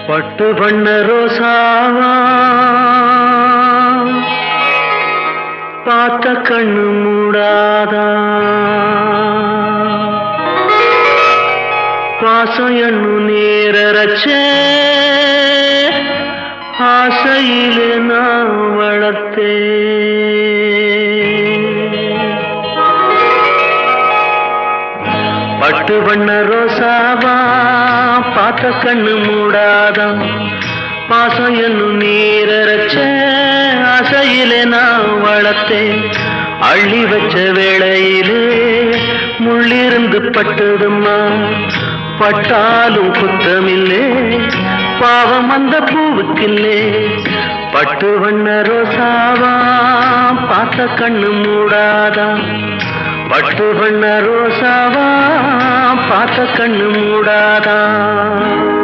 பட்டு வண்ண ரோசாவா பார்த்த கண்ணு மூடாதா பாசம் எண்ணு நேரச்சே ஆசையிலே நான் வளர்த்தே பட்டு வண்ண ரோசாவா பார்த்த கண்ணு மூடாதா பாசம் என்னும் நீரச்ச ஆசையிலே நான் வளர்த்தேன் அள்ளி வச்ச வேளையிலே முள்ளிருந்து பட்டதும்மா பட்டாலும் குத்தமில்லே பாவம் அந்த பூவுக்கில்லே பட்டு வண்ண ரோசாவா பார்த்த கண்ணு மூடாதா பட்டு வண்ண ரோசாவா பார்த்த கண்ணு மூடாதா